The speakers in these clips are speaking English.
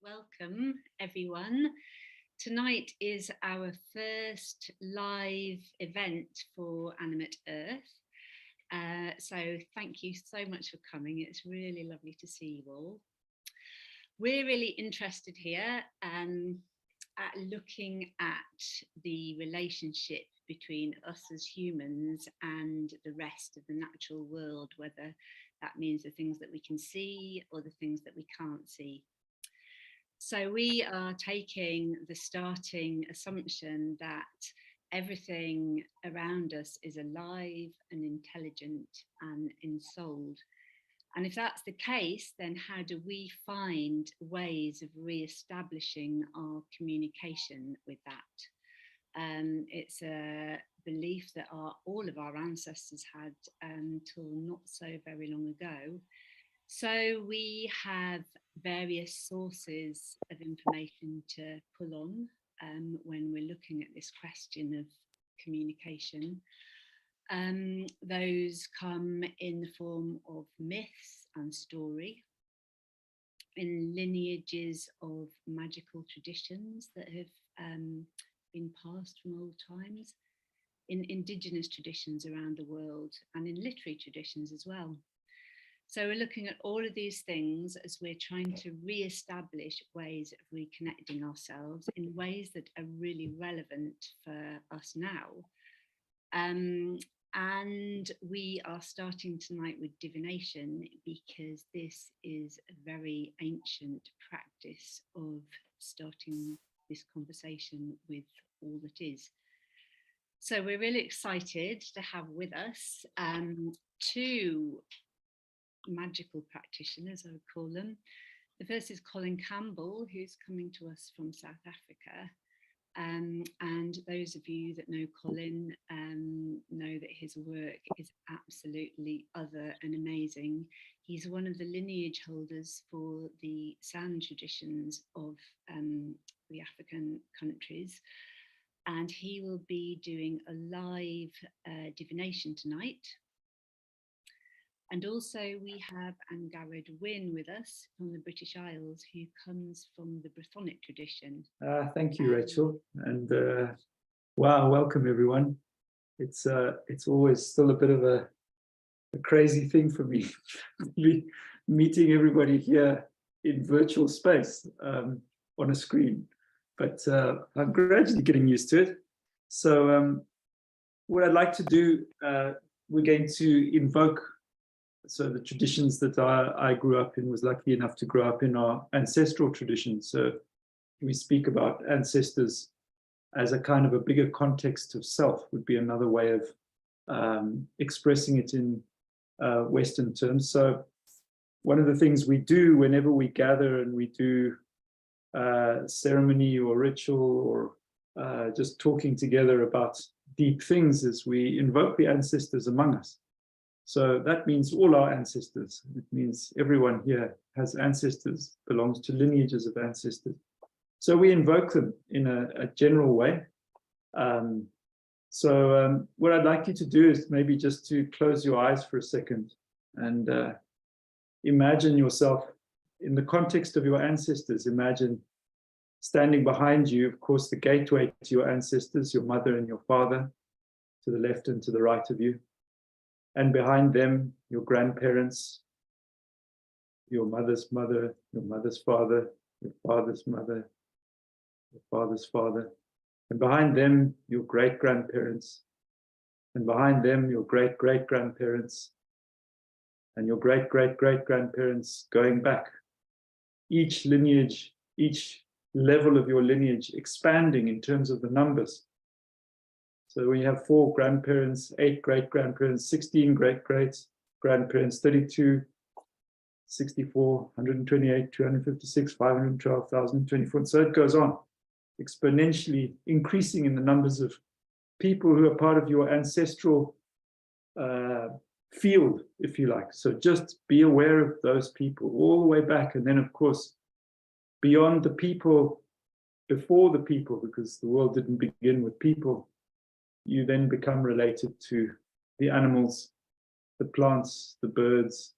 Welcome, everyone. Tonight is our first live event for Animate Earth. So thank you so much for coming. It's really lovely to see you all. We're really interested here at looking at the relationship between us as humans and the rest of the natural world, whether that means the things that we can see or the things that we can't see. So we are taking the starting assumption that everything around us is alive and intelligent and ensouled. And if that's the case, then how do we find ways of re-establishing our communication with that? It's a belief that all of our ancestors had till not so very long ago. So we have various sources of information to pull on when we're looking at this question of communication. Those come in the form of myths and story, in lineages of magical traditions that have been passed from old times, in indigenous traditions around the world, and in literary traditions as well. So we're looking at all of these things as we're trying to re-establish ways of reconnecting ourselves in ways that are really relevant for us now. And we are starting tonight with divination because this is a very ancient practice of starting this conversation with all that is. So we're really excited to have with us two magical practitioners, I would call them. The first is Colin Campbell, who's coming to us from South Africa. And those of you that know Colin know that his work is absolutely other and amazing. He's one of the lineage holders for the sound traditions of the African countries. And he will be doing a live divination tonight. And also we have Angharad Wynne with us from the British Isles, who comes from the Brythonic tradition. Thank you, Rachel. And wow, welcome everyone. It's always still a bit of a crazy thing for me, meeting everybody here in virtual space on a screen. But I'm gradually getting used to it. So what I'd like to do, we're going to invoke the traditions that I grew up in, was lucky enough to grow up in our ancestral traditions. So we speak about ancestors as a kind of a bigger context of self, would be another way of expressing it in Western terms. So one of the things we do whenever we gather and we do ceremony or ritual or just talking together about deep things is we invoke the ancestors among us. So that means all our ancestors. It means everyone here has ancestors, belongs to lineages of ancestors. So we invoke them in a general way. What I'd like you to do is maybe just to close your eyes for a second and imagine yourself in the context of your ancestors. Imagine standing behind you, of course, the gateway to your ancestors, your mother and your father, to the left and to the right of you. And behind them, your grandparents, your mother's mother, your mother's father, your father's mother, your father's father. And behind them, your great-grandparents. And behind them, your great-great-grandparents. And your great-great-great-grandparents going back. Each lineage, each level of your lineage expanding in terms of the numbers. So when you have 4 grandparents, 8 great-grandparents, 16 great-great-grandparents, 32, 64, 128, 256, 512, 1,024, and so it goes on, exponentially increasing in the numbers of people who are part of your ancestral field, if you like. So just be aware of those people all the way back. And then, of course, beyond the people, before the people, because the world didn't begin with people, you then become related to the animals, the plants, the birds,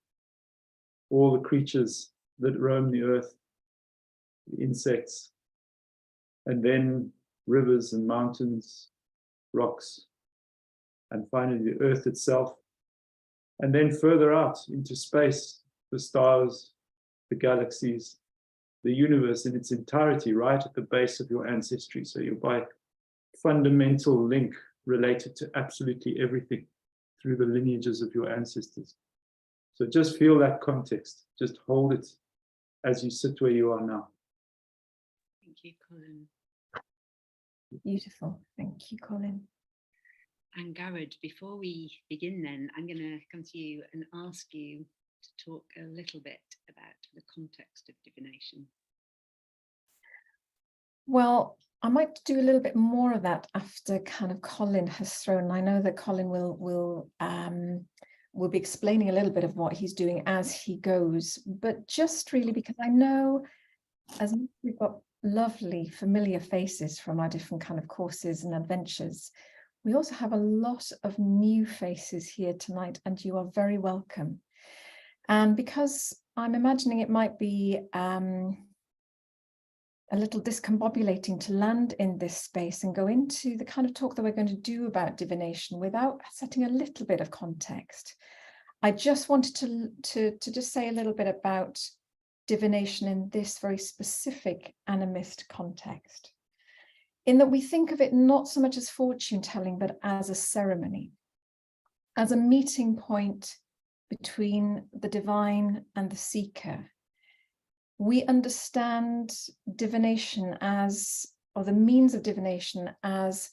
all the creatures that roam the earth, the insects, and then rivers and mountains, rocks, and finally the earth itself. And then further out into space, the stars, the galaxies, the universe in its entirety, right at the base of your ancestry. So you're by fundamental link related to absolutely everything through the lineages of your ancestors. So just feel that context, just hold it as you sit where you are now. Thank you, Colin. Beautiful. Thank you, Colin. Angharad, before we begin then, I'm going to come to you and ask you to talk a little bit about the context of divination. Well, I might do a little bit more of that after kind of Colin has thrown. I know that Colin will be explaining a little bit of what he's doing as he goes, but just really because I know as we've got lovely familiar faces from our different kind of courses and adventures, we also have a lot of new faces here tonight, and you are very welcome. And because I'm imagining it might be a little discombobulating to land in this space and go into the kind of talk that we're going to do about divination without setting a little bit of context, I just wanted to just say a little bit about divination in this very specific animist context, in that we think of it not so much as fortune telling, but as a ceremony, as a meeting point between the divine and the seeker. We understand divination as, or the means of divination as,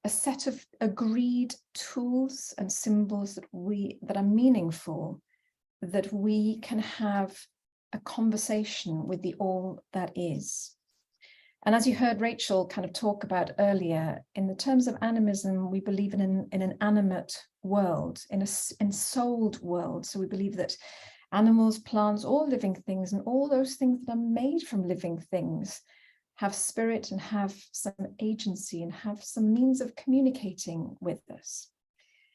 a set of agreed tools and symbols that are meaningful, that we can have a conversation with the all that is. And as you heard Rachel kind of talk about earlier, in the terms of animism, we believe in an animate world, in a ensouled world. So we believe that animals, plants, all living things, and all those things that are made from living things have spirit and have some agency and have some means of communicating with us.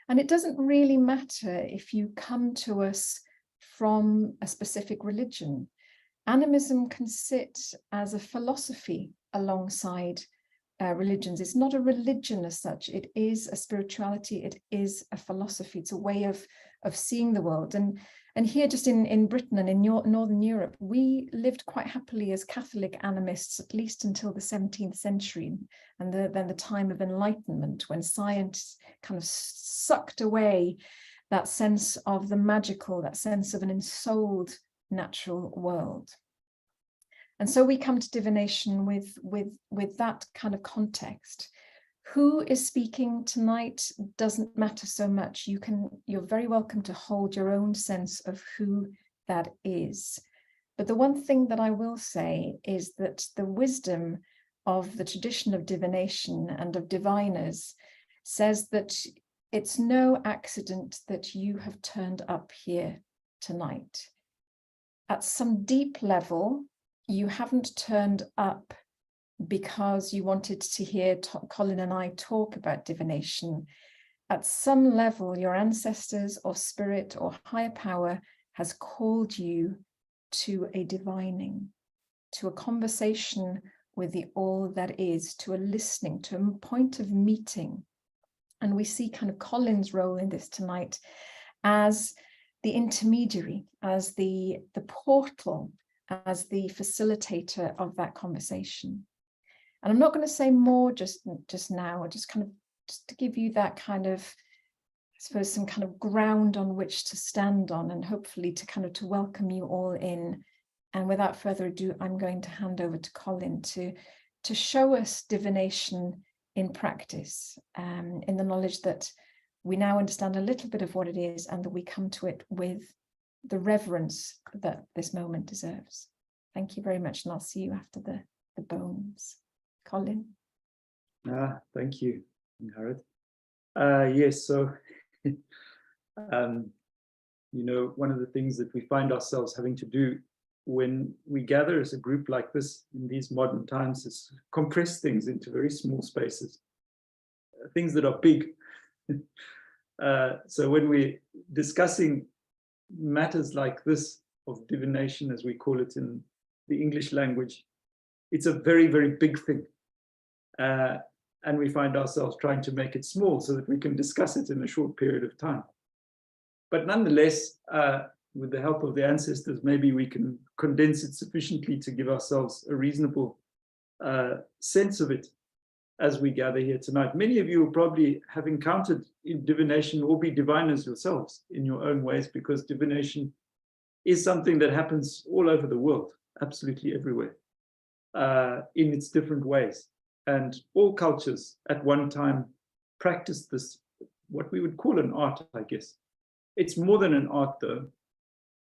And it doesn't really matter if you come to us from a specific religion. Animism can sit as a philosophy alongside religions. It's not a religion as such. It is a spirituality. It is a philosophy. It's a way of seeing the world. And here, just in Britain and in Northern Europe, we lived quite happily as Catholic animists, at least until the 17th century, and then the time of Enlightenment, when science kind of sucked away that sense of the magical, that sense of an ensouled natural world. And so we come to divination with that kind of context. Who is speaking tonight doesn't matter so much. You're very welcome to hold your own sense of who that is. But the one thing that I will say is that the wisdom of the tradition of divination and of diviners says that it's no accident that you have turned up here tonight. At some deep level, you haven't turned up because you wanted to hear Colin and I talk about divination. At some level, your ancestors or spirit or higher power has called you to a divining, to a conversation with the all that is, to a listening, to a point of meeting. And we see kind of Colin's role in this tonight as the intermediary, as the portal, as the facilitator of that conversation. And I'm not going to say more just now, just to give you that kind of, I suppose, some kind of ground on which to stand on, and hopefully to welcome you all in. And without further ado, I'm going to hand over to Colin to show us divination in practice, in the knowledge that we now understand a little bit of what it is, and that we come to it with the reverence that this moment deserves. Thank you very much, and I'll see you after the bones. Colin. Thank you, Angharad. Yes, so one of the things that we find ourselves having to do when we gather as a group like this in these modern times is compress things into very small spaces, things that are big. So when we're discussing matters like this of divination, as we call it in the English language, it's a very, very big thing. And we find ourselves trying to make it small so that we can discuss it in a short period of time. But nonetheless, with the help of the ancestors, maybe we can condense it sufficiently to give ourselves a reasonable sense of it as we gather here tonight. Many of you will probably have encountered in divination or be diviners yourselves in your own ways, because divination is something that happens all over the world, absolutely everywhere, in its different ways. And all cultures at one time practiced this, what we would call an art, I guess. It's more than an art, though.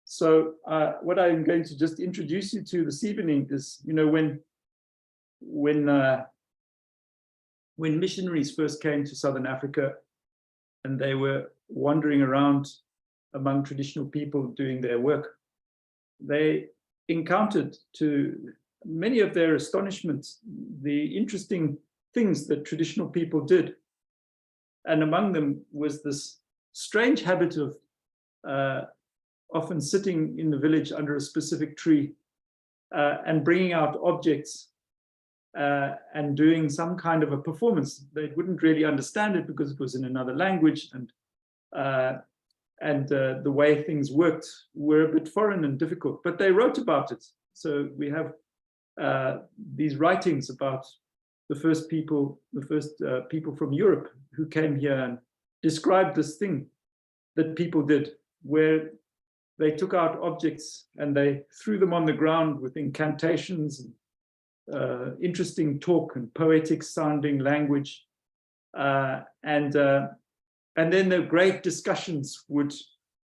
So what I'm going to just introduce you to this evening is, you know, when missionaries first came to Southern Africa and they were wandering around among traditional people doing their work, they encountered, to many of their astonishments, the interesting things that traditional people did. And among them was this strange habit of often sitting in the village under a specific tree and bringing out objects and doing some kind of a performance. They wouldn't really understand it because it was in another language, and the way things worked were a bit foreign and difficult, but they wrote about it. So we have these writings about the first people from Europe who came here and described this thing that people did, where they took out objects and they threw them on the ground with incantations and interesting talk and poetic sounding language. And then the great discussions would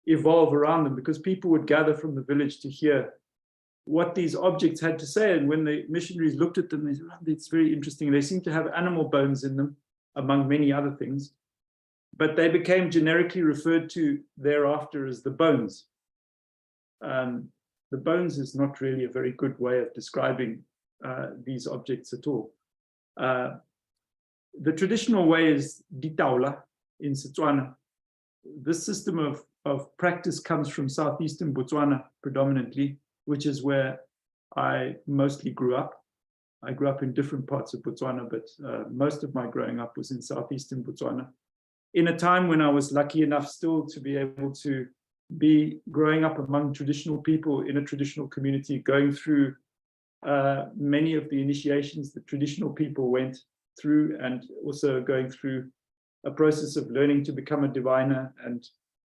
evolve around them, because people would gather from the village to hear what these objects had to say. And when the missionaries looked at them, they said, oh, it's very interesting. They seem to have animal bones in them, among many other things. But they became generically referred to thereafter as the bones. The bones is not really a very good way of describing these objects at all. The traditional way is ditaula in Setswana. This system of practice comes from southeastern Botswana predominantly, which is where I mostly grew up. I grew up in different parts of Botswana, but most of my growing up was in southeastern Botswana, in a time when I was lucky enough still to be able to be growing up among traditional people in a traditional community, going through many of the initiations that traditional people went through, and also going through a process of learning to become a diviner and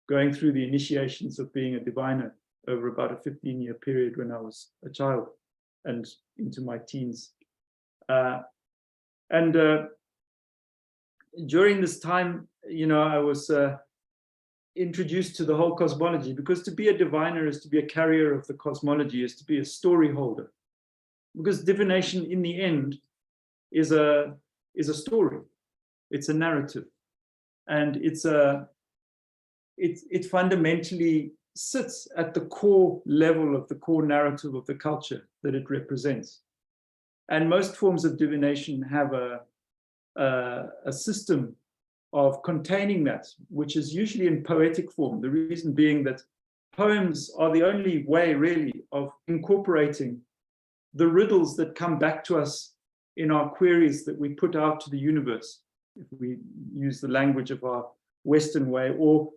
going through the initiations of being a diviner over about a 15-year period when I was a child and into my teens. During this time, you know, I was introduced to the whole cosmology, because to be a diviner is to be a carrier of the cosmology, is to be a story holder. Because divination in the end is a story, it's a narrative, and it fundamentally sits at the core level of the core narrative of the culture that it represents. And most forms of divination have a system of containing that, which is usually in poetic form. The reason being that poems are the only way really of incorporating the riddles that come back to us in our queries that we put out to the universe, if we use the language of our Western way, or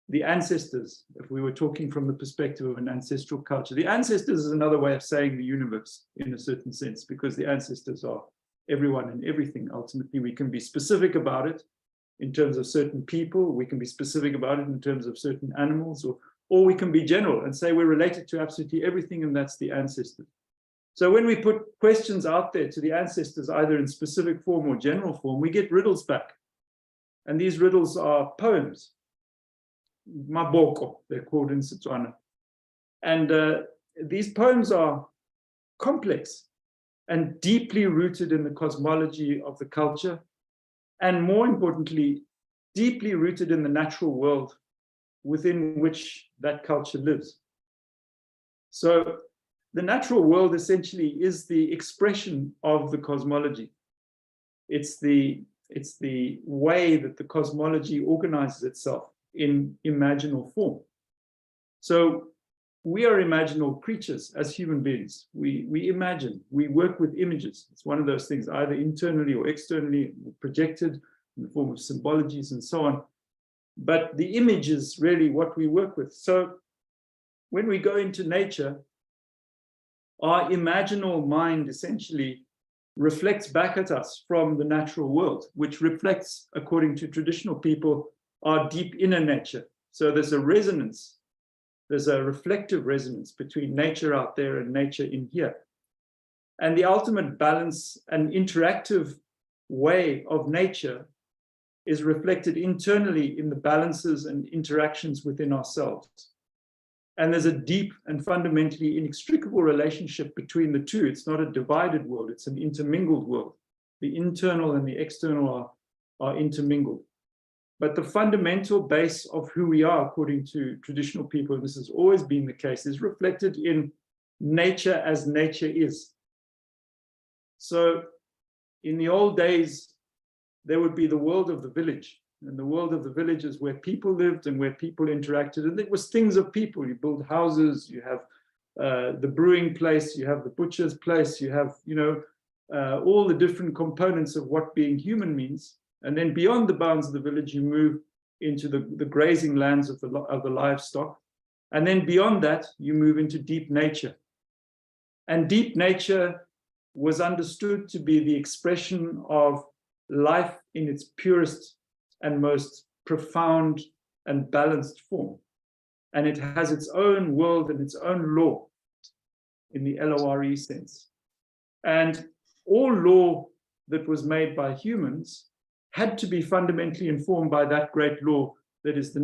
the ancestors, if we were talking from the perspective of an ancestral culture. The ancestors is another way of saying the universe in a certain sense, because the ancestors are everyone and everything. Ultimately, we can be specific about it in terms of certain people, we can be specific about it in terms of certain animals, or we can be general and say we're related to absolutely everything, and that's the ancestors. So when we put questions out there to the ancestors, either in specific form or general form, we get riddles back. And these riddles are poems. Maboko, they're called in Setswana. And these poems are complex and deeply rooted in the cosmology of the culture, and more importantly, deeply rooted in the natural world within which that culture lives. So the natural world essentially is the expression of the cosmology. It's the way that the cosmology organizes itself in imaginal form. So we are imaginal creatures as human beings. We imagine, we work with images. It's one of those things, either internally or externally, projected in the form of symbologies and so on. But the image is really what we work with. So when we go into nature, our imaginal mind essentially reflects back at us from the natural world, which reflects, according to traditional people, our deep inner nature. So there's a resonance, there's a reflective resonance between nature out there and nature in here. And the ultimate balance and interactive way of nature is reflected internally in the balances and interactions within ourselves. And there's a deep and fundamentally inextricable relationship between the two. It's not a divided world, it's an intermingled world. The internal and the external are intermingled. But the fundamental base of who we are, according to traditional people, and this has always been the case, is reflected in nature as nature is. So in the old days, there would be the world of the village. And the world of the village is where people lived and where people interacted. And it was things of people. You build houses, you have the brewing place, you have the butcher's place, you have, all the different components of what being human means. And then beyond the bounds of the village, you move into the grazing lands of the livestock. And then beyond that, you move into deep nature. And deep nature was understood to be the expression of life in its purest and most profound and balanced form. And it has its own world and its own law in the LORE sense. And all law that was made by humans had to be fundamentally informed by that great law that is the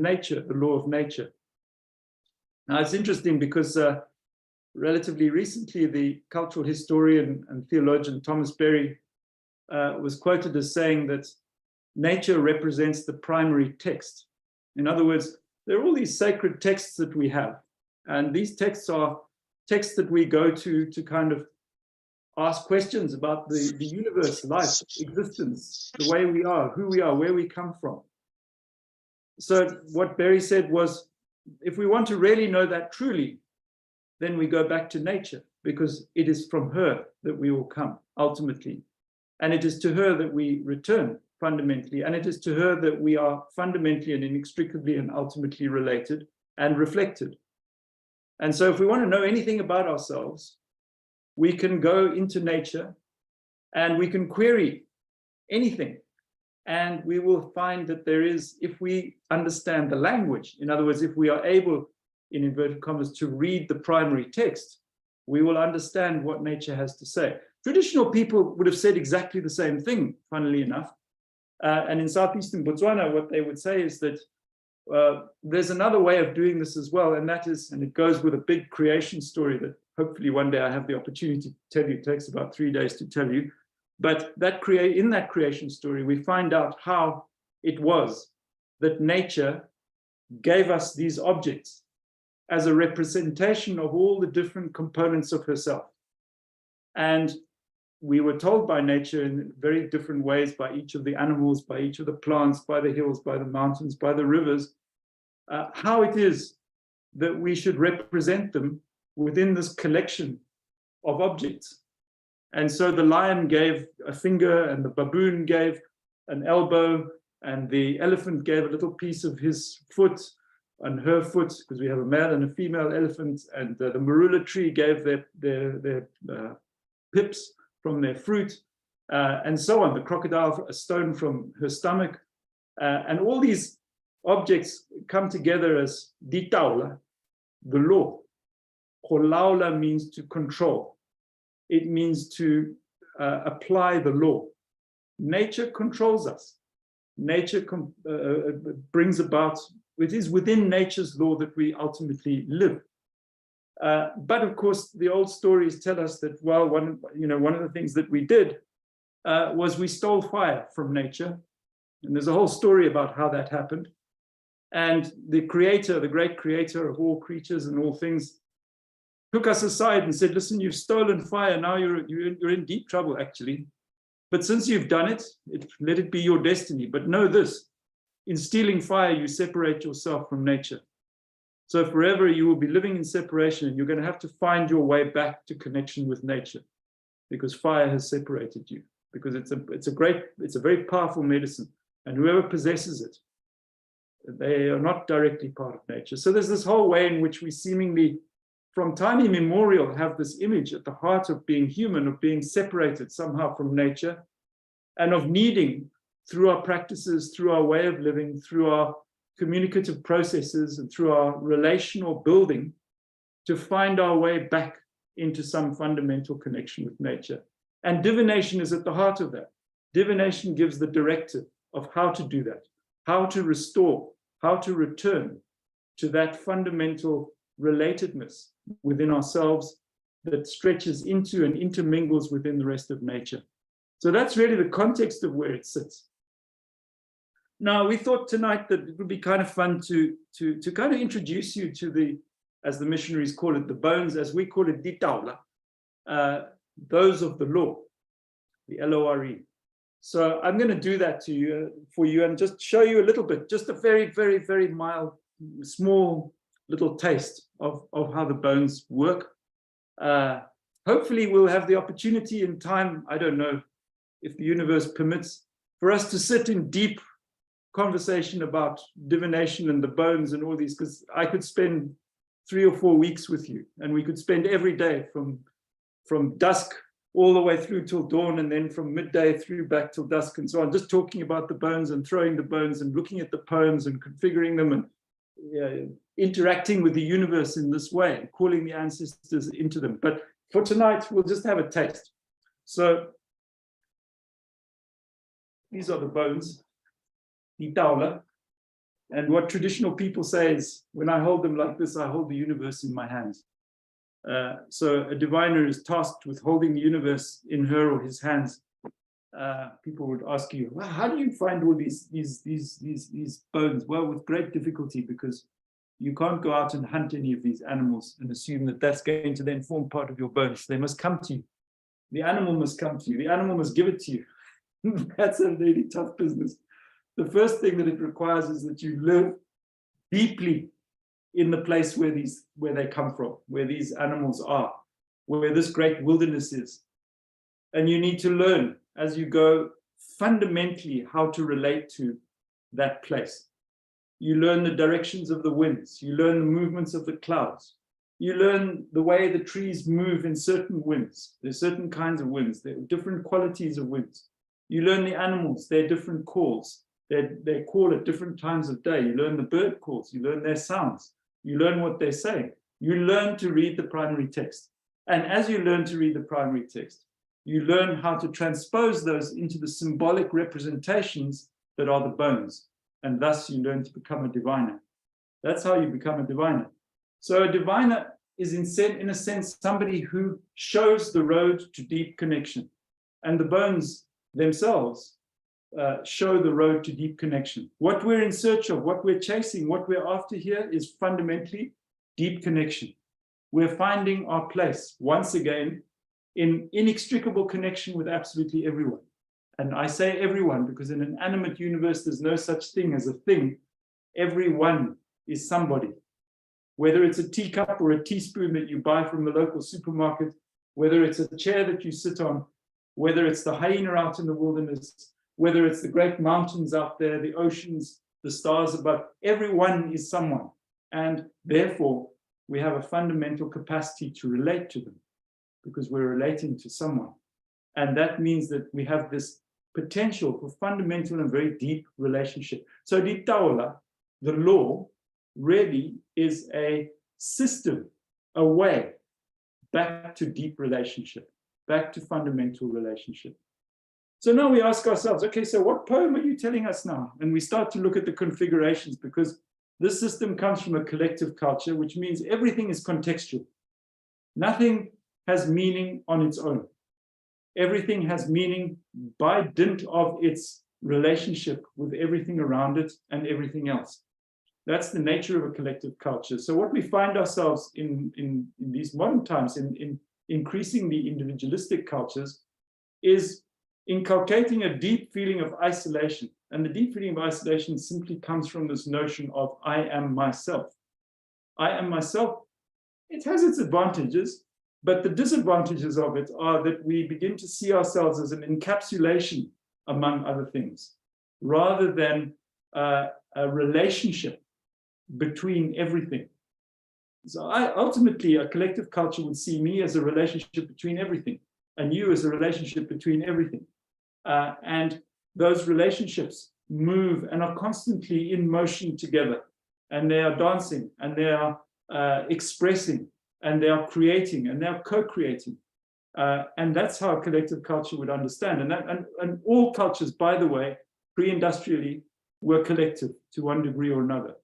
law of nature. Now it's interesting because relatively recently, the cultural historian and theologian Thomas Berry was quoted as saying that nature represents the primary text. In other words, there are all these sacred texts that we have. And these texts are texts that we go to kind of ask questions about the universe, life, existence, the way we are, who we are, where we come from. So what Berry said was, if we want to really know that truly, then we go back to nature, because it is from her that we will come ultimately. And it is to her that we return fundamentally. And it is to her that we are fundamentally and inextricably and ultimately related and reflected. And so if we want to know anything about ourselves, we can go into nature and we can query anything. And we will find that there is, if we understand the language, in other words, if we are able, in inverted commas, to read the primary text, we will understand what nature has to say. Traditional people would have said exactly the same thing, funnily enough. And in southeastern Botswana, what they would say is that there's another way of doing this as well, and that is, and it goes with a big creation story that hopefully one day I have the opportunity to tell you. It takes about 3 days to tell you. But in that creation story, we find out how it was that nature gave us these objects as a representation of all the different components of herself. And we were told by nature in very different ways, by each of the animals, by each of the plants, by the hills, by the mountains, by the rivers, how it is that we should represent them within this collection of objects. And so the lion gave a finger, and the baboon gave an elbow, and the elephant gave a little piece of his foot and her foot, because we have a male and a female elephant, and the marula tree gave their pips from their fruit, and so on. The crocodile, a stone from her stomach. And all these objects come together as ditaula, the law. Kolaula means to control. It means to apply the law. Nature controls us. Nature brings about, it is within nature's law that we ultimately live. But of course, the old stories tell us that, well, one of the things that we did was we stole fire from nature. And there's a whole story about how that happened. And the creator, the great creator of all creatures and all things, took us aside and said, listen, you've stolen fire. Now you're in deep trouble, actually. But since you've done it, let it be your destiny. But know this, in stealing fire, you separate yourself from nature. So forever you will be living in separation, and you're going to have to find your way back to connection with nature, because fire has separated you, because it's a very powerful medicine, and whoever possesses it, they are not directly part of nature. So there's this whole way in which we seemingly, from time immemorial, have this image at the heart of being human, of being separated somehow from nature, and of needing, through our practices, through our way of living, through our communicative processes, and through our relational building, to find our way back into some fundamental connection with nature. And divination is at the heart of that. Divination gives the directive of how to do that, how to restore, how to return to that fundamental relatedness within ourselves that stretches into and intermingles within the rest of nature. So that's really the context of where it sits. Now, we thought tonight that it would be kind of fun to kind of introduce you to the, as the missionaries call it, the bones, as we call it, ditaula, those of the law, the L-O-R-E. So I'm going to do that to you, for you, and just show you a little bit, just a very, very, very mild, small little taste of how the bones work. Hopefully we'll have the opportunity in time, I don't know if the universe permits, for us to sit in deep conversation about divination and the bones and all these, because I could spend 3 or 4 weeks with you, and we could spend every day from dusk all the way through till dawn, and then from midday through back till dusk and so on, just talking about the bones and throwing the bones and looking at the poems and configuring them and interacting with the universe in this way and calling the ancestors into them. But for tonight, we'll just have a taste. So these are the bones, the taula. And what traditional people say is, when I hold them like this, I hold the universe in my hands. So a diviner is tasked with holding the universe in her or his hands. People would ask you, well, how do you find all these bones? Well, with great difficulty, because you can't go out and hunt any of these animals and assume that that's going to then form part of your bones. They must come to you. The animal must come to you. The animal must give it to you. That's a really tough business. The first thing that it requires is that you live deeply in the place where they come from, where these animals are, where this great wilderness is. And you need to learn as you go fundamentally how to relate to that place. You learn the directions of the winds. You learn the movements of the clouds. You learn the way the trees move in certain winds. There's certain kinds of winds. There are different qualities of winds. You learn the animals, their different calls. They call at different times of day. You learn the bird calls. You learn their sounds. You learn what they're saying. You learn to read the primary text. And as you learn to read the primary text, you learn how to transpose those into the symbolic representations that are the bones. And thus you learn to become a diviner. That's how you become a diviner. So a diviner is in a sense somebody who shows the road to deep connection. And the bones themselves show the road to deep connection. What we're in search of, what we're chasing, what we're after here is fundamentally deep connection. We're finding our place once again in inextricable connection with absolutely everyone. And I say everyone because in an animate universe, there's no such thing as a thing. Everyone is somebody. Whether it's a teacup or a teaspoon that you buy from the local supermarket, whether it's a chair that you sit on, whether it's the hyena out in the wilderness, whether it's the great mountains out there, the oceans, the stars above, everyone is someone. And therefore, we have a fundamental capacity to relate to them because we're relating to someone. And that means that we have this potential for fundamental and very deep relationship. So the taula, the law, really is a system, a way back to deep relationship, back to fundamental relationship. So now we ask ourselves, okay, so what poem are you telling us now? And we start to look at the configurations because this system comes from a collective culture, which means everything is contextual. Nothing has meaning on its own. Everything has meaning by dint of its relationship with everything around it and everything else. That's the nature of a collective culture. So what we find ourselves in these modern times, in increasingly individualistic cultures, is inculcating a deep feeling of isolation. And the deep feeling of isolation simply comes from this notion of I am myself. I am myself, it has its advantages, but the disadvantages of it are that we begin to see ourselves as an encapsulation among other things, rather than a relationship between everything. So ultimately, a collective culture would see me as a relationship between everything, and you as a relationship between everything. And those relationships move and are constantly in motion together, and they are dancing, and they are expressing, and they are creating, and they are co-creating. And that's how a collective culture would understand. And all cultures, by the way, pre-industrially, were collective to one degree or another.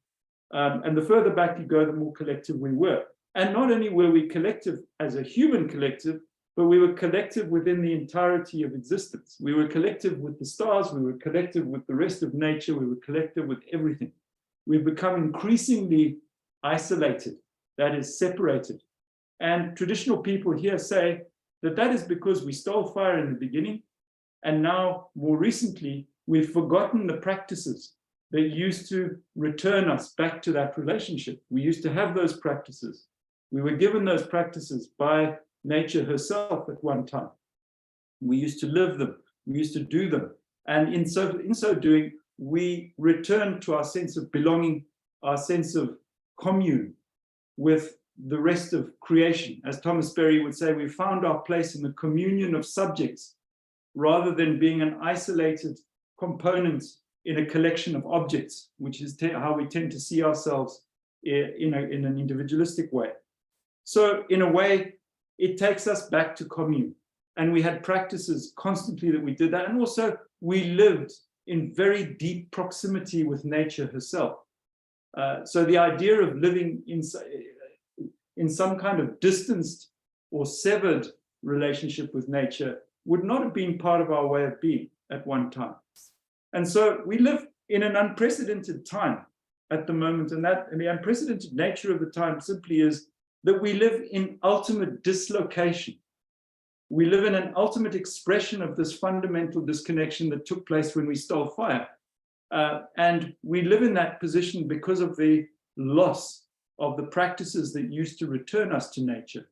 And the further back you go, the more collective we were. And not only were we collective as a human collective, but we were collective within the entirety of existence. We were collective with the stars, we were collective with the rest of nature, we were collective with everything. We've become increasingly isolated, that is, separated. And traditional people here say that that is because we stole fire in the beginning, and now, more recently, we've forgotten the practices that used to return us back to that relationship. We used to have those practices. We were given those practices by nature herself at one time. We used to live them, we used to do them. And in so doing, we return to our sense of belonging, our sense of commune with the rest of creation. As Thomas Berry would say, we found our place in the communion of subjects, rather than being an isolated component in a collection of objects, which is how we tend to see ourselves in an individualistic way. So in a way, it takes us back to commune. And we had practices constantly that we did that. And also we lived in very deep proximity with nature herself. So the idea of living in some kind of distanced or severed relationship with nature would not have been part of our way of being at one time. And so we live in an unprecedented time at the moment, and the unprecedented nature of the time simply is that we live in ultimate dislocation. We live in an ultimate expression of this fundamental disconnection that took place when we stole fire. And we live in that position because of the loss of the practices that used to return us to nature.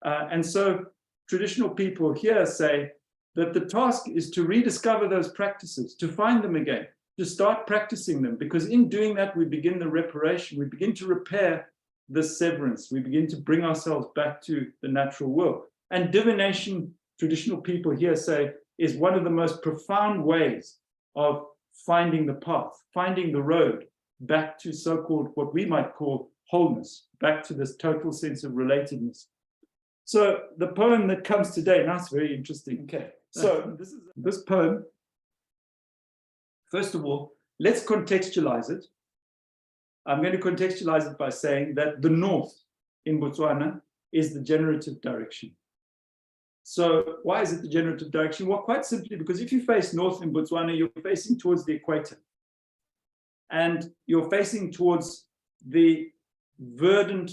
And so traditional people here say that the task is to rediscover those practices, to find them again, to start practicing them, because in doing that, we begin the reparation, we begin to repair this severance, we begin to bring ourselves back to the natural world. And divination, traditional people here say, is one of the most profound ways of finding the path, finding the road back to so-called, what we might call wholeness, back to this total sense of relatedness. So the poem that comes today, now it's very interesting. Okay, so this poem, first of all, let's contextualize it. I'm going to contextualize it by saying that the north in Botswana is the generative direction. So why is it the generative direction? Well, quite simply because if you face north in Botswana, you're facing towards the equator. And you're facing towards the verdant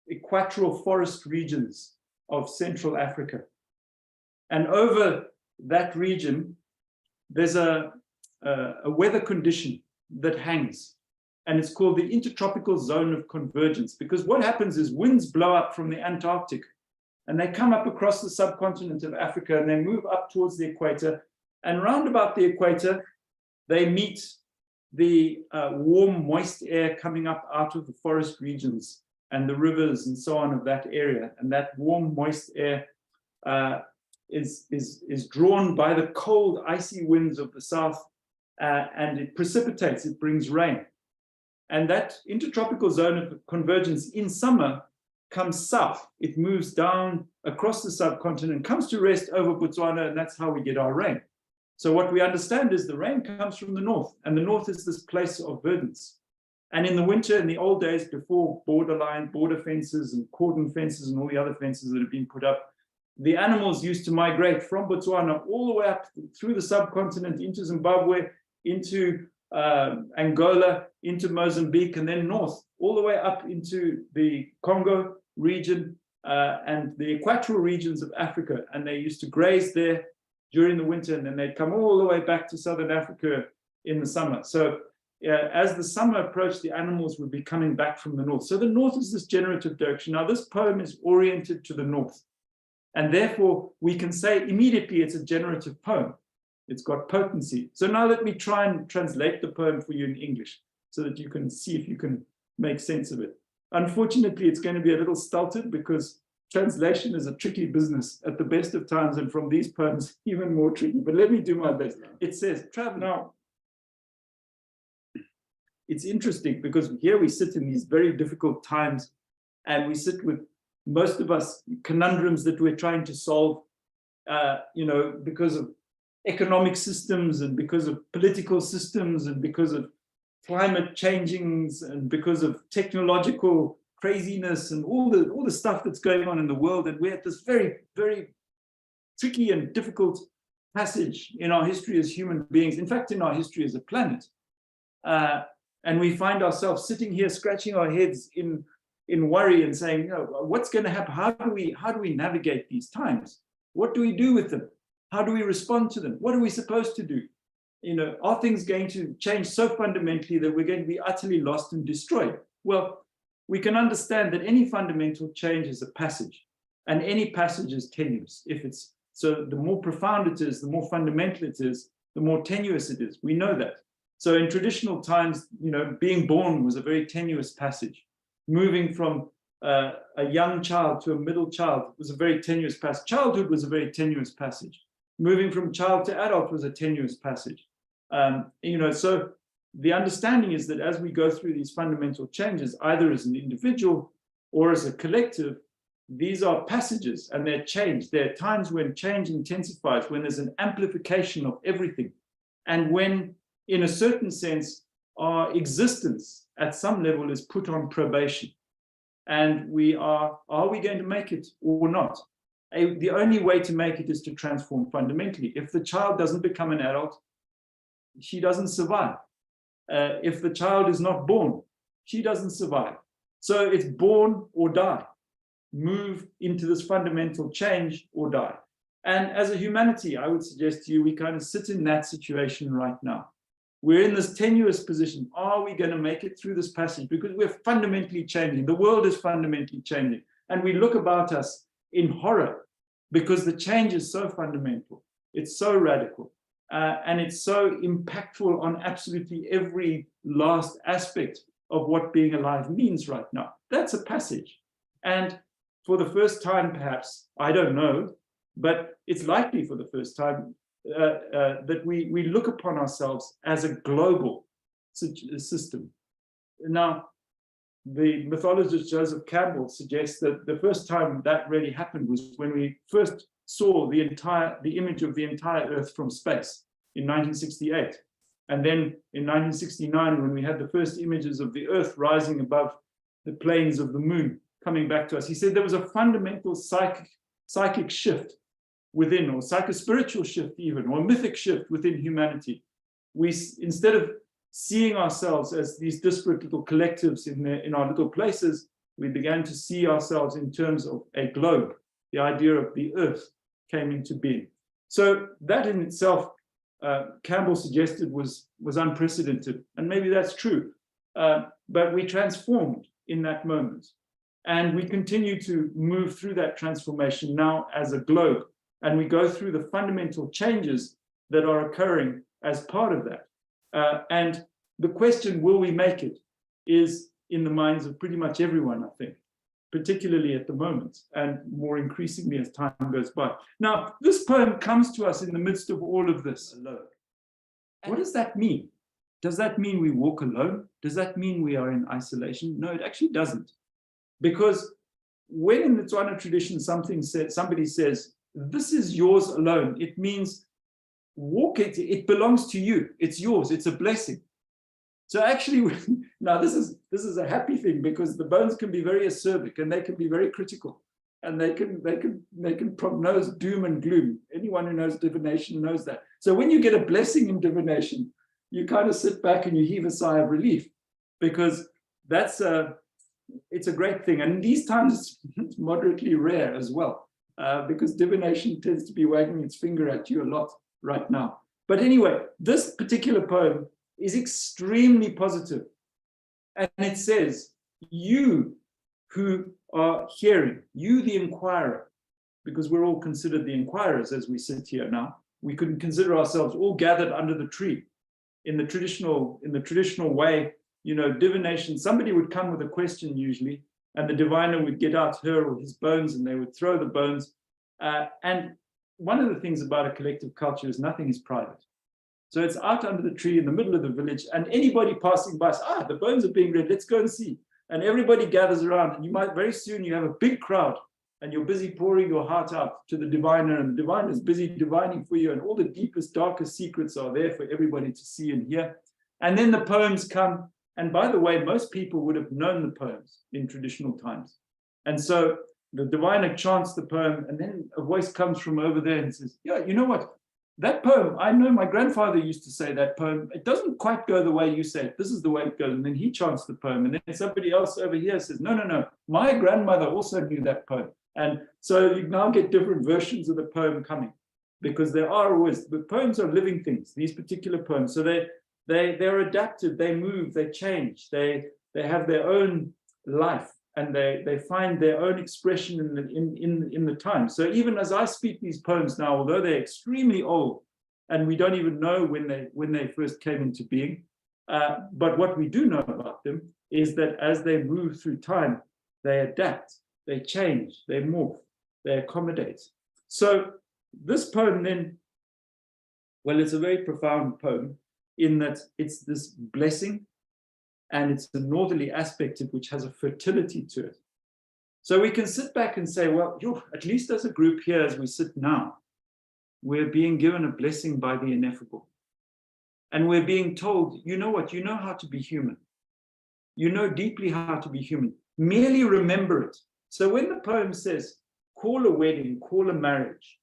equatorial forest regions of Central Africa. And over that region, there's a weather condition that hangs, and it's called the intertropical zone of convergence, because what happens is winds blow up from the Antarctic and they come up across the subcontinent of Africa and they move up towards the equator, and round about the equator, they meet the warm, moist air coming up out of the forest regions and the rivers and so on of that area. And that warm, moist air is drawn by the cold, icy winds of the south, and it precipitates, it brings rain. And that intertropical zone of convergence in summer comes south. It moves down across the subcontinent, comes to rest over Botswana, and that's how we get our rain. So what we understand is the rain comes from the north, and the north is this place of verdance. And in the winter, in the old days, before border fences and cordon fences and all the other fences that have been put up, the animals used to migrate from Botswana all the way up through the subcontinent into Zimbabwe, into Angola, into Mozambique, and then north, all the way up into the Congo region and the equatorial regions of Africa. And they used to graze there during the winter, and then they'd come all the way back to Southern Africa in the summer. So as the summer approached, the animals would be coming back from the north. So the north is this generative direction. Now, this poem is oriented to the north. And therefore, we can say immediately it's a generative poem. It's got potency. So now let me try and translate the poem for you in English so that you can see if you can make sense of it. Unfortunately, it's going to be a little stulted because translation is a tricky business at the best of times, and from these poems, even more tricky. But let me do my best. It says, travel. Now, it's interesting because here we sit in these very difficult times, and we sit with, most of us, conundrums that we're trying to solve, because of economic systems and because of political systems and because of climate changings and because of technological craziness and all the stuff that's going on in the world. And we're at this very, very tricky and difficult passage in our history as human beings, in fact, in our history as a planet. And we find ourselves sitting here scratching our heads in worry and saying, what's going to happen? How do we navigate these times? What do we do with them? How do we respond to them? What are we supposed to do? Are things going to change so fundamentally that we're going to be utterly lost and destroyed? Well, we can understand that any fundamental change is a passage, and any passage is tenuous. So the more profound it is, the more fundamental it is, the more tenuous it is. We know that. So in traditional times, being born was a very tenuous passage. Moving from a young child to a middle child was a very tenuous passage. Childhood was a very tenuous passage. Moving from child to adult was a tenuous passage. So the understanding is that as we go through these fundamental changes, either as an individual or as a collective, these are passages and they're changed. There are times when change intensifies, when there's an amplification of everything, and when, in a certain sense, our existence at some level is put on probation. And are we going to make it or not? The only way to make it is to transform fundamentally. If the child doesn't become an adult, she doesn't survive. If the child is not born, she doesn't survive. So it's born or die. Move into this fundamental change or die. And as a humanity, I would suggest to you, we kind of sit in that situation right now. We're in this tenuous position. Are we going to make it through this passage? Because we're fundamentally changing. The world is fundamentally changing. And we look about us in horror because the change is so fundamental. It's so radical. And it's so impactful on absolutely every last aspect of what being alive means right now. That's a passage. And for the first time, perhaps, I don't know, but it's likely for the first time that we look upon ourselves as a global system. Now, the mythologist Joseph Campbell suggests that the first time that really happened was when we first saw the image of the entire Earth from space in 1968. And then in 1969, when we had the first images of the Earth rising above the plains of the moon coming back to us, he said there was a fundamental psychic shift within, or psychospiritual shift even, or mythic shift within humanity. We, instead of seeing ourselves as these disparate little collectives in our little places, we began to see ourselves in terms of a globe. The idea of the Earth came into being. So that in itself, Campbell suggested was unprecedented, and maybe that's true. But we transformed in that moment, and we continue to move through that transformation now as a globe, and we go through the fundamental changes that are occurring as part of that. And the question, will we make it, is in the minds of pretty much everyone, I think, particularly at the moment, and more increasingly as time goes by. Now, this poem comes to us in the midst of all of this alone. What does that mean? Does that mean we walk alone? Does that mean we are in isolation? No, it actually doesn't. Because when in the Tswana tradition somebody says, this is yours alone, it means walk it, it belongs to you, it's yours, it's a blessing. So actually, now this is a happy thing, because the bones can be very acerbic and they can be very critical, and they can prognose doom and gloom. Anyone who knows divination knows that. So when you get a blessing in divination, you kind of sit back and you heave a sigh of relief, because it's a great thing. And in these times, it's moderately rare as well, because divination tends to be wagging its finger at you a lot right now. But anyway, this particular poem is extremely positive. And it says, you who are hearing, you the inquirer, because we're all considered the inquirers as we sit here now. We could consider ourselves all gathered under the tree. In the traditional way, you know, divination, somebody would come with a question usually, and the diviner would get out her or his bones, and they would throw the bones. And one of the things about a collective culture is nothing is private. So it's out under the tree in the middle of the village, and anybody passing by says, the bones are being read, let's go and see. And everybody gathers around, and you might very soon you have a big crowd, and you're busy pouring your heart out to the diviner, and the diviner is busy divining for you, and all the deepest, darkest secrets are there for everybody to see and hear. And then the poems come, and by the way, most people would have known the poems in traditional times. And so the diviner chants the poem, and then a voice comes from over there and says, yeah, you know what? That poem, I know my grandfather used to say that poem. It doesn't quite go the way you say it. This is the way it goes. And then he chants the poem. And then somebody else over here says, no, no, no. My grandmother also knew that poem. And so you now get different versions of the poem coming, because there are always, the poems are living things, these particular poems. So they're adapted, they move, they change, they have their own life, and they find their own expression in the time. So even as I speak these poems now, although they're extremely old, and we don't even know when they first came into being, but what we do know about them is that as they move through time, they adapt, they change, they morph, they accommodate. So this poem then, well, it's a very profound poem in that it's this blessing, and it's the northerly aspect of which has a fertility to it. So we can sit back and say, well, at least as a group here, as we sit now, we're being given a blessing by the ineffable. And we're being told, you know what, you know how to be human. You know deeply how to be human. Merely remember it. So when the poem says, call a wedding, call a marriage,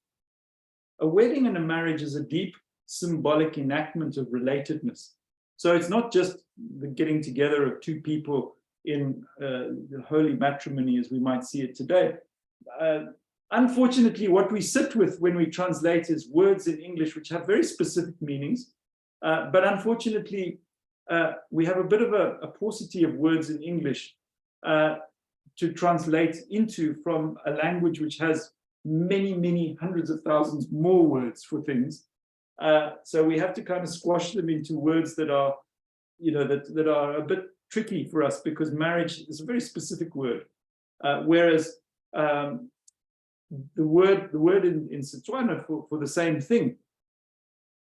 a wedding and a marriage is a deep symbolic enactment of relatedness. So it's not just the getting together of two people in the holy matrimony as we might see it today. Unfortunately, what we sit with when we translate is words in English which have very specific meanings. But unfortunately, we have a bit of a paucity of words in English to translate into from a language which has many, many hundreds of thousands more words for things. So we have to kind of squash them into words that are, you know, that are a bit tricky for us, because marriage is a very specific word. Whereas the word in Setswana for the same thing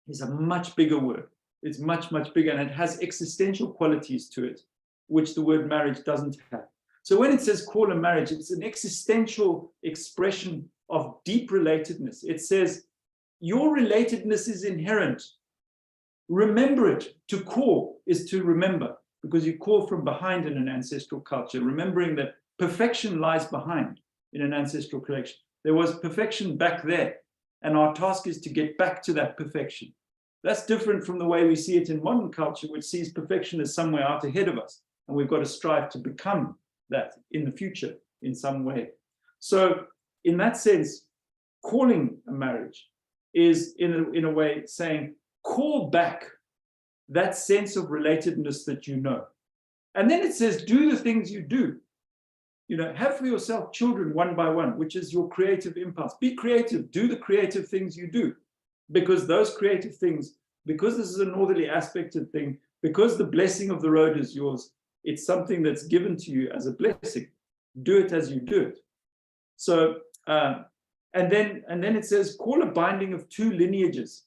is a much bigger word. It's much, much bigger, and it has existential qualities to it, which the word marriage doesn't have. So when it says call a marriage, it's an existential expression of deep relatedness. It says, your relatedness is inherent. Remember it. To call is to remember, because you call from behind in an ancestral culture, remembering that perfection lies behind in an ancestral collection. There was perfection back there, and our task is to get back to that perfection. That's different from the way we see it in modern culture, which sees perfection as somewhere out ahead of us, and we've got to strive to become that in the future in some way. So in that sense, calling a marriage is in a way saying, call back that sense of relatedness that you know. And then it says, do the things you do. You know, have for yourself children one by one, which is your creative impulse. Be creative, do the creative things you do. Because those creative things, because this is a northerly aspected thing, because the blessing of the road is yours, it's something that's given to you as a blessing. Do it as you do it. So, and then it says, call a binding of two lineages.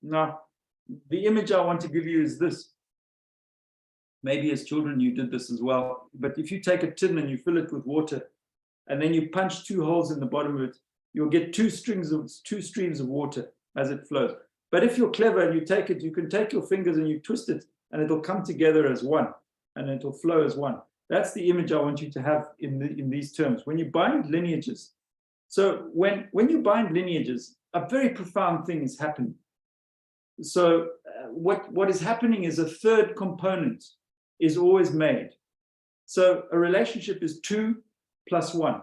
Now, the image I want to give you is this. Maybe as children you did this as well. But if you take a tin and you fill it with water, and then you punch two holes in the bottom of it, you'll get two streams of water as it flows. But if you're clever and you take it, you can take your fingers and you twist it, and it'll come together as one, and it'll flow as one. That's the image I want you to have in these terms. When you bind lineages, so when you bind lineages, a very profound thing is happening. So what is happening is a third component is always made. So a relationship is 2 plus 1.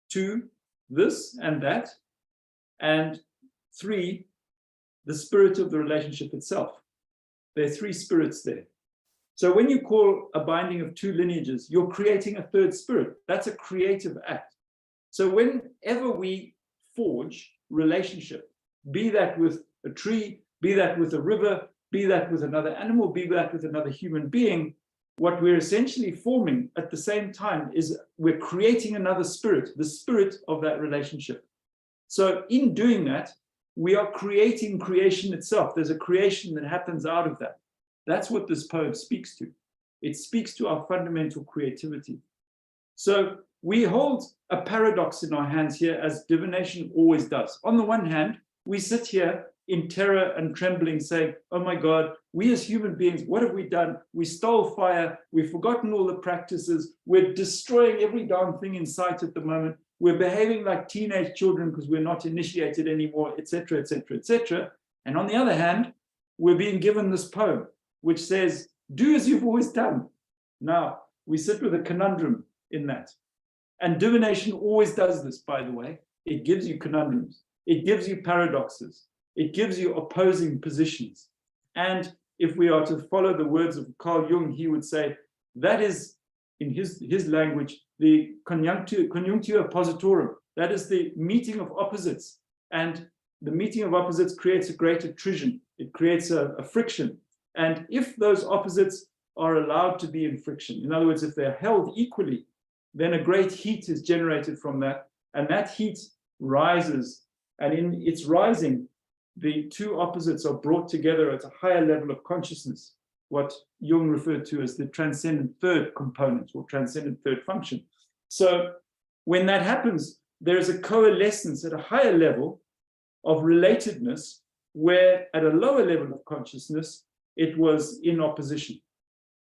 2, this and that, and 3, the spirit of the relationship itself. There are 3 spirits there. So when you call a binding of 2 lineages, you're creating a 3rd spirit. That's a creative act. So whenever we forge relationship, be that with a tree, be that with a river, be that with another animal, be that with another human being, what we're essentially forming at the same time is we're creating another spirit, the spirit of that relationship. So in doing that, we are creating creation itself. There's a creation that happens out of that. That's what this poem speaks to. It speaks to our fundamental creativity. So we hold a paradox in our hands here, as divination always does. On the one hand, we sit here in terror and trembling saying, oh my God, we as human beings, what have we done? We stole fire, we've forgotten all the practices, we're destroying every darn thing in sight at the moment, we're behaving like teenage children because we're not initiated anymore, etc., etc., etc. And on the other hand, we're being given this poem, which says, do as you've always done. Now, we sit with a conundrum in that. And divination always does this, by the way. It gives you conundrums. It gives you paradoxes. It gives you opposing positions. And if we are to follow the words of Carl Jung, he would say, that is, in his language, the conjunctura positorum. That is the meeting of opposites. And the meeting of opposites creates a great attrition. It creates a friction. And if those opposites are allowed to be in friction, in other words, if they're held equally, then a great heat is generated from that. And that heat rises. And in its rising, the 2 opposites are brought together at a higher level of consciousness, what Jung referred to as the transcendent 3rd component or transcendent 3rd function. So when that happens, there is a coalescence at a higher level of relatedness, where at a lower level of consciousness, it was in opposition.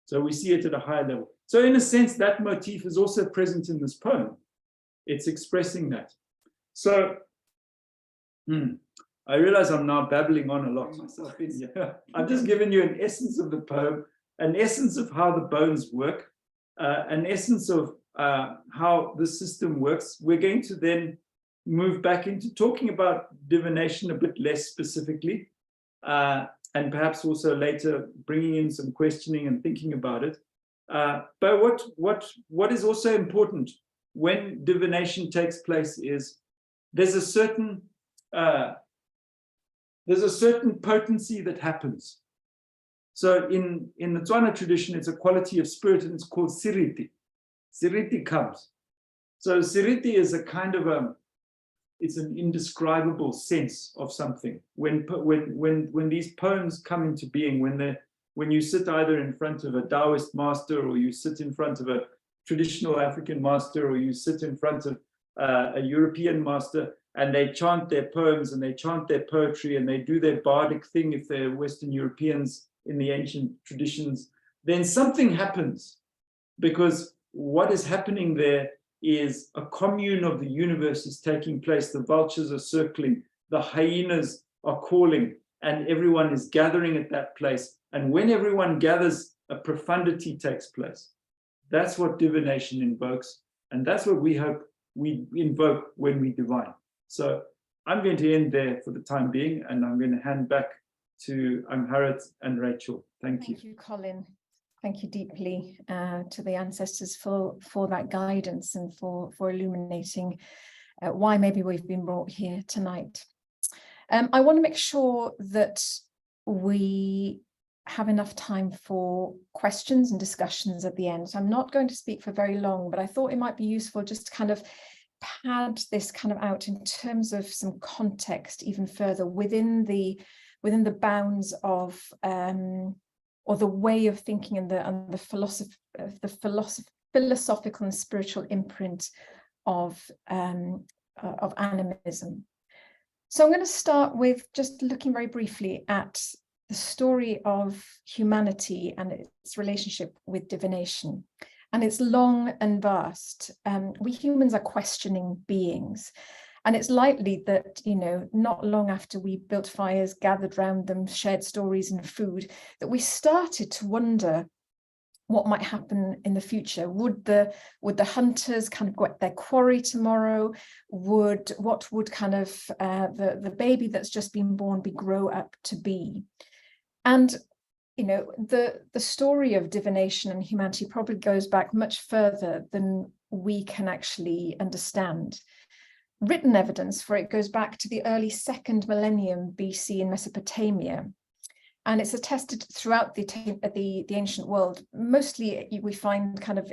So we see it at a higher level. So in a sense, that motif is also present in this poem. It's expressing that. So I realize I'm now babbling on a lot myself. I've just given you an essence of the poem, an essence of how the bones work, an essence of how the system works. We're going to then move back into talking about divination a bit less specifically, and perhaps also later bringing in some questioning and thinking about it. But what is also important when divination takes place is there's a certain potency that happens. So in the Tswana tradition, it's a quality of spirit, and it's called siriti. Siriti comes. So siriti is a kind of it's an indescribable sense of something. When these poems come into being, when you sit either in front of a Taoist master, or you sit in front of a traditional African master, or you sit in front of a European master, and they chant their poems and they chant their poetry and they do their bardic thing if they're Western Europeans in the ancient traditions, then something happens, because what is happening there is a commune of the universe is taking place. The vultures are circling, the hyenas are calling, and everyone is gathering at that place. And when everyone gathers, a profundity takes place. That's what divination invokes, and that's what we hope we invoke when we divine. So I'm going to end there for the time being, and I'm going to hand back to Angharad and Rachel. Thank you. Thank you, Colin. Thank you deeply to the ancestors for that guidance and for illuminating why maybe we've been brought here tonight. I want to make sure that we have enough time for questions and discussions at the end. So I'm not going to speak for very long, but I thought it might be useful just to kind of pad this kind of out in terms of some context even further within the bounds of or the way of thinking and the philosophical and spiritual imprint of animism. So I'm going to start with just looking very briefly at the story of humanity and its relationship with divination. And it's long and vast. We humans are questioning beings. And it's likely that, not long after we built fires, gathered around them, shared stories and food, that we started to wonder what might happen in the future. Would the hunters kind of go at their quarry tomorrow? What would kind of the baby that's just been born grow up to be? And you know, the story of divination and humanity probably goes back much further than we can actually understand. Written evidence for it goes back to the early 2nd millennium BC in Mesopotamia, and it's attested throughout the ancient world. Mostly we find kind of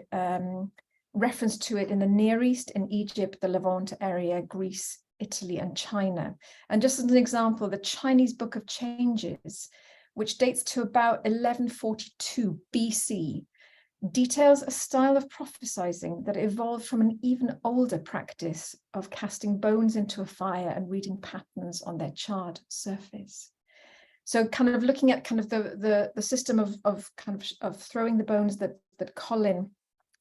reference to it in the Near East, in Egypt, the Levant area, Greece, Italy, and China. And just as an example, the Chinese Book of Changes, which dates to about 1142 BC, details a style of prophesizing that evolved from an even older practice of casting bones into a fire and reading patterns on their charred surface. So kind of looking at kind of the system of throwing the bones that Colin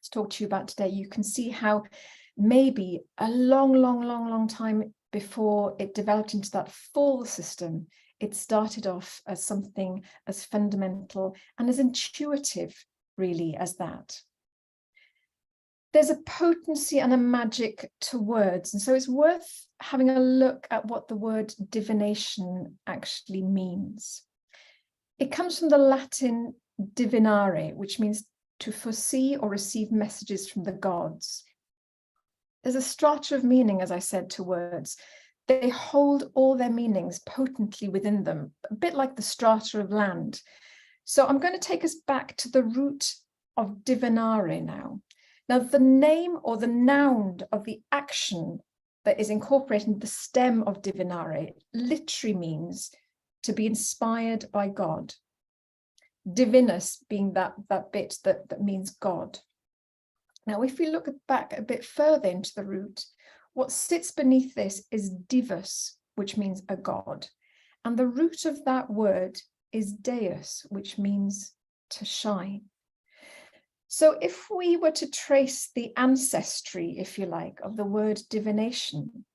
has talked to you about today, you can see how maybe a long time before it developed into that full system, it started off as something as fundamental and as intuitive really as that. There's a potency and a magic to words, and so it's worth having a look at what the word divination actually means. It comes from the Latin divinare, which means to foresee or receive messages from the gods. There's a strata of meaning, as I said, to words. They hold all their meanings potently within them, a bit like the strata of land. So I'm going to take us back to the root of divinare now. Now, the name or the noun of the action that is incorporated in the stem of divinare literally means to be inspired by God. Divinus being that bit that means God. Now, if we look back a bit further into the root, what sits beneath this is divus, which means a god. And the root of that word is deus, which means to shine. So if we were to trace the ancestry, if you like, of the word divination,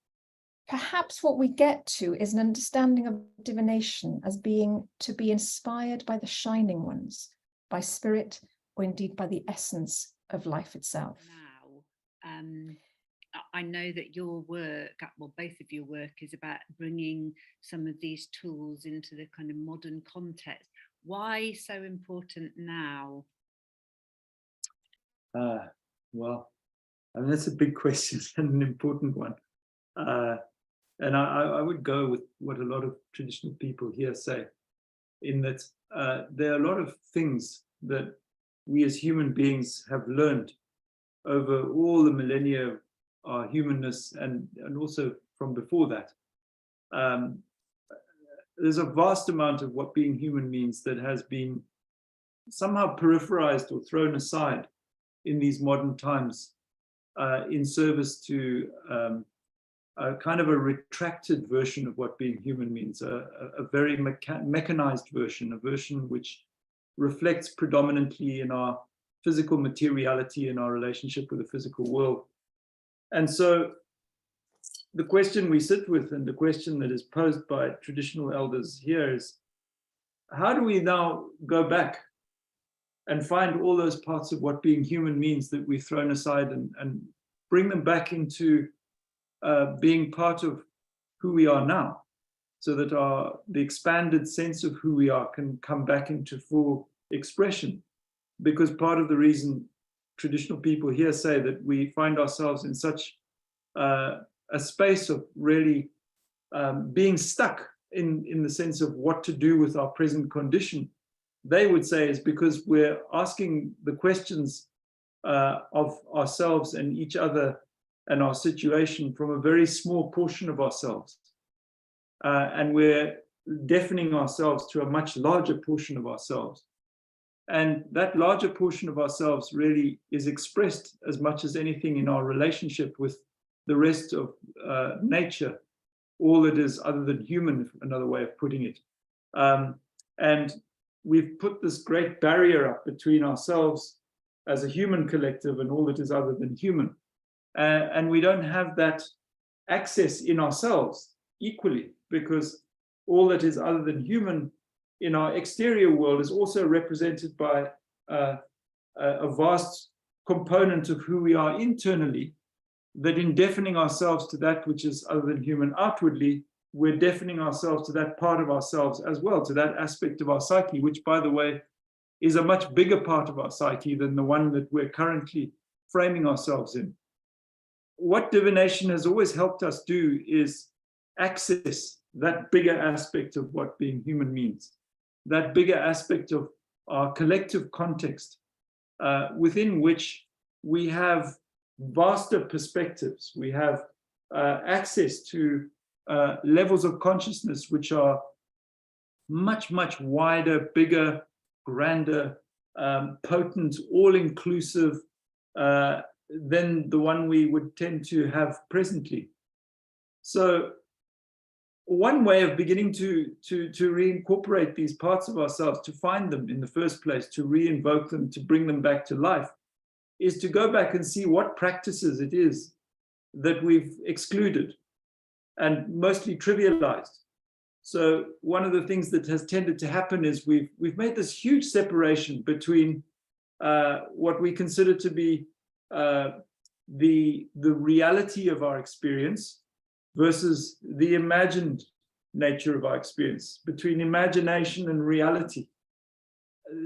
perhaps what we get to is an understanding of divination as being to be inspired by the shining ones, by spirit, or indeed by the essence of life itself. Now, I know that your work, well, both of your work is about bringing some of these tools into the kind of modern context. Why so important now? Well, I mean, that's a big question and an important one. And I would go with what a lot of traditional people here say, in that there are a lot of things that we as human beings have learned over all the millennia of our humanness and also from before that. There's a vast amount of what being human means that has been somehow peripherized or thrown aside in these modern times in service to a kind of a retracted version of what being human means, a very mechanized version, a version which reflects predominantly in our physical materiality and our relationship with the physical world. And so the question we sit with, and the question that is posed by traditional elders here, is how do we now go back and find all those parts of what being human means that we've thrown aside and bring them back into being part of who we are now, so that the expanded sense of who we are can come back into full expression. Because part of the reason traditional people here say that we find ourselves in such a space of really being stuck in the sense of what to do with our present condition, they would say is because we're asking the questions of ourselves and each other and our situation from a very small portion of ourselves. And we're deafening ourselves to a much larger portion of ourselves. And that larger portion of ourselves really is expressed as much as anything in our relationship with the rest of nature, all that is other than human, another way of putting it. And we've put this great barrier up between ourselves as a human collective and all that is other than human. And we don't have that access in ourselves equally, because all that is other than human in our exterior world is also represented by a vast component of who we are internally, that in deafening ourselves to that which is other than human outwardly, we're deafening ourselves to that part of ourselves as well, to that aspect of our psyche, which, by the way, is a much bigger part of our psyche than the one that we're currently framing ourselves in. What divination has always helped us do is access that bigger aspect of what being human means, that bigger aspect of our collective context, within which we have vaster perspectives. We have access to levels of consciousness which are much, much wider, bigger, grander, potent, all-inclusive than the one we would tend to have presently. So one way of beginning to reincorporate these parts of ourselves, to find them in the first place, to re-invoke them, to bring them back to life, is to go back and see what practices it is that we've excluded and mostly trivialized. So one of the things that has tended to happen is we've made this huge separation between what we consider to be the reality of our experience versus the imagined nature of our experience, between imagination and reality.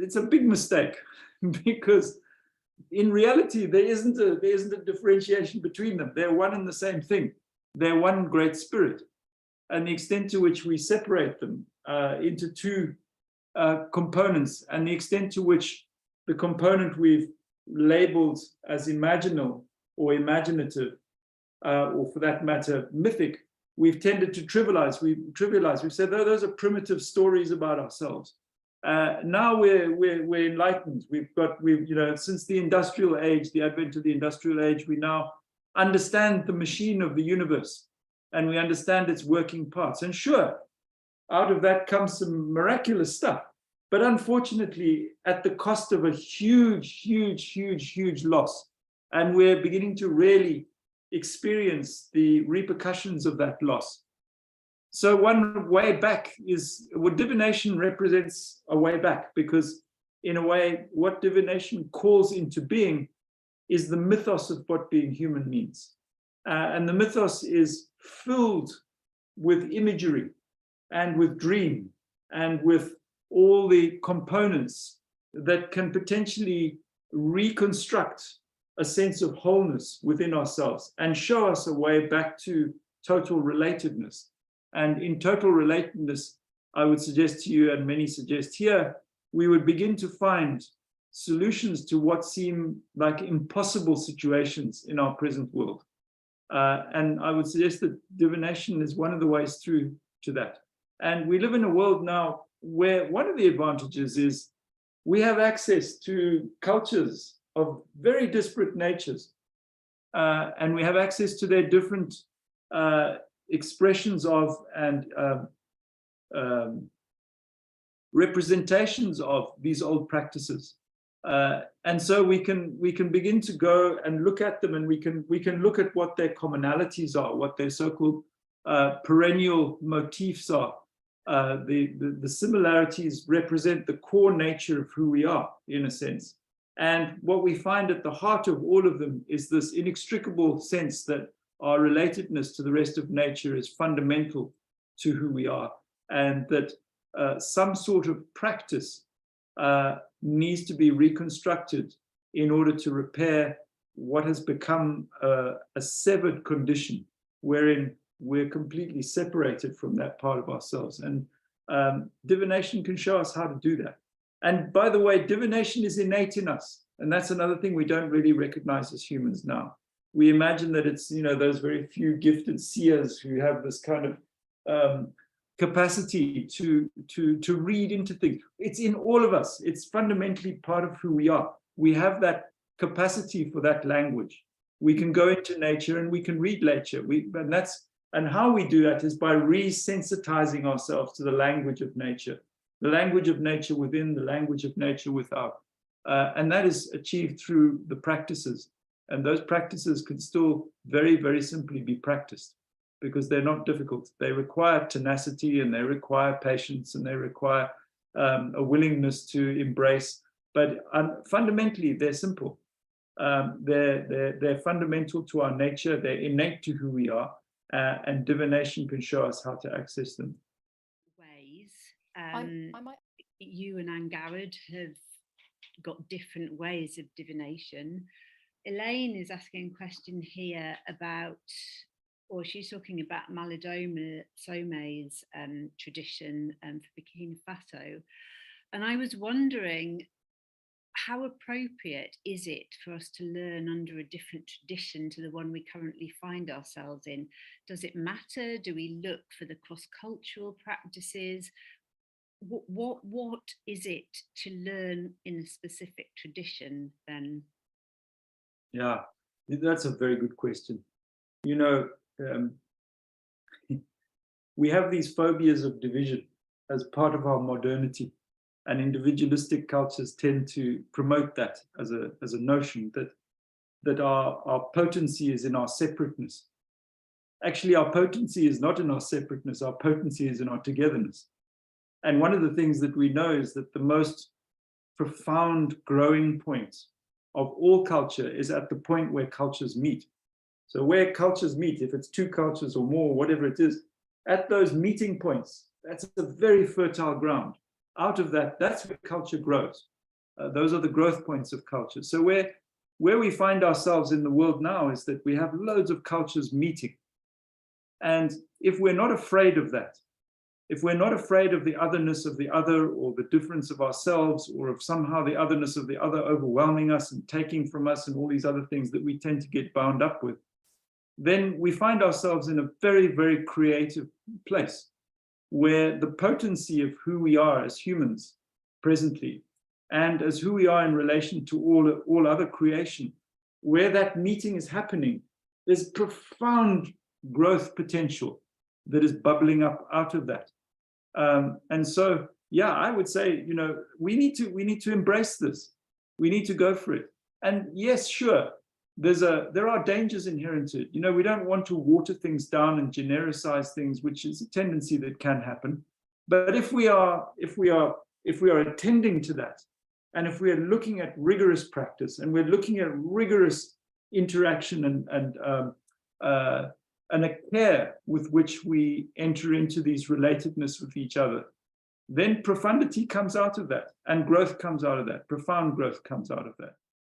It's a big mistake, because in reality there isn't a differentiation between them. They're one and the same thing. They're one great spirit. And the extent to which we separate them into two components, and the extent to which the component we've labeled as imaginal or imaginative, or for that matter, mythic, we've tended to trivialize. We've said, oh, those are primitive stories about ourselves. Now we're enlightened. We've since the industrial age, the advent of the industrial age, we now understand the machine of the universe, and we understand its working parts. And sure, out of that comes some miraculous stuff, but unfortunately at the cost of a huge, huge, huge, huge loss. And we're beginning to really experience the repercussions of that loss. So one way back is, what divination represents a way back, because in a way, what divination calls into being is the mythos of what being human means. And the mythos is filled with imagery and with dream and with all the components that can potentially reconstruct a sense of wholeness within ourselves and show us a way back to total relatedness. And in total relatedness, I would suggest to you, and many suggest here, we would begin to find solutions to what seem like impossible situations in our present world. And I would suggest that divination is one of the ways through to that. And we live in a world now where one of the advantages is we have access to cultures of very disparate natures, and we have access to their different expressions of and representations of these old practices. And so we can begin to go and look at them, and we can look at what their commonalities are, what their so-called perennial motifs are. The similarities represent the core nature of who we are, in a sense. And what we find at the heart of all of them is this inextricable sense that our relatedness to the rest of nature is fundamental to who we are, and that some sort of practice needs to be reconstructed in order to repair what has become a severed condition, wherein we're completely separated from that part of ourselves. And divination can show us how to do that. And by the way, divination is innate in us. And that's another thing we don't really recognize as humans now. We imagine that it's, those very few gifted seers who have this kind of capacity to read into things. It's in all of us. It's fundamentally part of who we are. We have that capacity for that language. We can go into nature and we can read nature. And how we do that is by resensitizing ourselves to the language of nature. The language of nature within, the language of nature without. And that is achieved through the practices. And those practices can still very, very simply be practiced, because they're not difficult. They require tenacity, and they require patience, and they require a willingness to embrace. But fundamentally, they're simple. They're fundamental to our nature. They're innate to who we are. and divination can show us how to access them. Ways. I might... You and Angharad have got different ways of divination. Elaine is asking a question here about, or she's talking about Malidoma Some's tradition for Burkina Faso. And I was wondering, how appropriate is it for us to learn under a different tradition to the one we currently find ourselves in? Does it matter? Do we look for the cross-cultural practices? What is it to learn in a specific tradition then? Yeah, that's a very good question. You know, we have these phobias of division as part of our modernity, and individualistic cultures tend to promote that as a notion that our potency is in our separateness. Actually, our potency is not in our separateness, our potency is in our togetherness. And one of the things that we know is that the most profound growing point of all culture is at the point where cultures meet. So where cultures meet, if it's two cultures or more, whatever it is, at those meeting points, that's a very fertile ground. Out of that, that's where culture grows. Those are the growth points of culture. So where we find ourselves in the world now is that we have loads of cultures meeting. And if we're not afraid of that, if we're not afraid of the otherness of the other, or the difference of ourselves, or of somehow the otherness of the other overwhelming us and taking from us and all these other things that we tend to get bound up with, then we find ourselves in a very, very creative place where the potency of who we are as humans presently, and as who we are in relation to all other creation, where that meeting is happening, there's profound growth potential that is bubbling up out of that. And so, yeah, I would say, you know, we need to embrace this. We need to go for it. And yes, sure, there are dangers inherent to it. You know, we don't want to water things down and genericize things, which is a tendency that can happen. But if we are attending to that, and if we are looking at rigorous practice, and we're looking at rigorous interaction and a care with which we enter into these relatedness with each other, then profundity comes out of that, and growth comes out of that. Profound growth comes out of that.